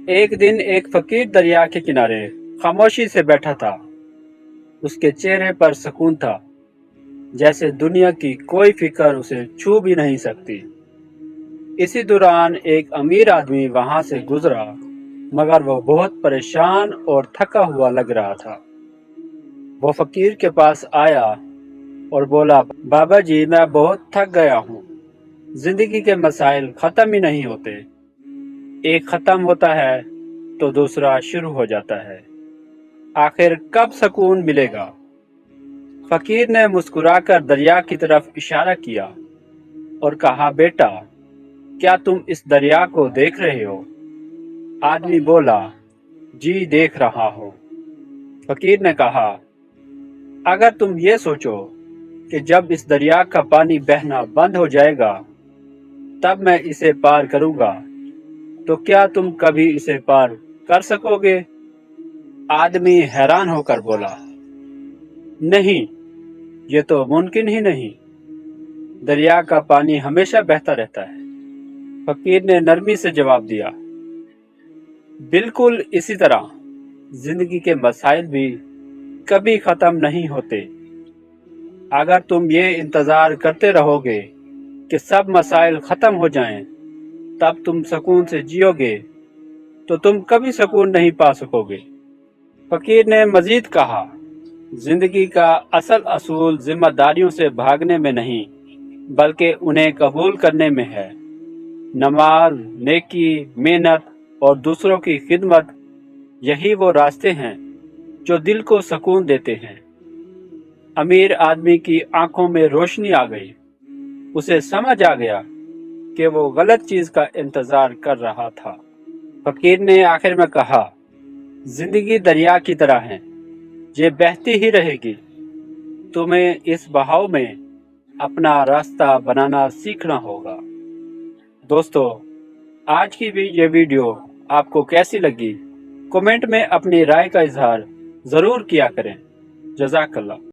ایک دن ایک فقیر دریا کے کنارے خاموشی سے بیٹھا تھا۔ اس کے چہرے پر سکون تھا، جیسے دنیا کی کوئی فکر اسے چھو بھی نہیں سکتی۔ اسی دوران ایک امیر آدمی وہاں سے گزرا، مگر وہ بہت پریشان اور تھکا ہوا لگ رہا تھا۔ وہ فقیر کے پاس آیا اور بولا، بابا جی، میں بہت تھک گیا ہوں۔ زندگی کے مسائل ختم ہی نہیں ہوتے، ایک ختم ہوتا ہے تو دوسرا شروع ہو جاتا ہے، آخر کب سکون ملے گا؟ فقیر نے مسکرا کر دریا کی طرف اشارہ کیا اور کہا، بیٹا، کیا تم اس دریا کو دیکھ رہے ہو؟ آدمی بولا، جی دیکھ رہا ہوں۔ فقیر نے کہا، اگر تم یہ سوچو کہ جب اس دریا کا پانی بہنا بند ہو جائے گا تب میں اسے پار کروں گا، تو کیا تم کبھی اسے پار کر سکو گے؟ آدمی حیران ہو کر بولا، نہیں، یہ تو ممکن ہی نہیں، دریا کا پانی ہمیشہ بہتا رہتا ہے۔ فقیر نے نرمی سے جواب دیا، بالکل اسی طرح زندگی کے مسائل بھی کبھی ختم نہیں ہوتے۔ اگر تم یہ انتظار کرتے رہو گے کہ سب مسائل ختم ہو جائیں تب تم سکون سے جیو گے تو تم کبھی سکون نہیں پا سکو گے۔ فقیر نے مزید کہا، زندگی کا اصل اصول ذمہ داریوں سے بھاگنے میں نہیں بلکہ انہیں قبول کرنے میں ہے۔ نماز، نیکی، محنت اور دوسروں کی خدمت، یہی وہ راستے ہیں جو دل کو سکون دیتے ہیں۔ امیر آدمی کی آنکھوں میں روشنی آ گئی، اسے سمجھ آ گیا کہ وہ غلط چیز کا انتظار کر رہا تھا۔ فقیر نے آخر میں کہا، زندگی دریا کی طرح ہے، یہ بہتی ہی رہے گی، تمہیں اس بہاؤ میں اپنا راستہ بنانا سیکھنا ہوگا۔ دوستو، آج کی یہ ویڈیو آپ کو کیسی لگی؟ کمنٹ میں اپنی رائے کا اظہار ضرور کیا کریں۔ جزاک اللہ۔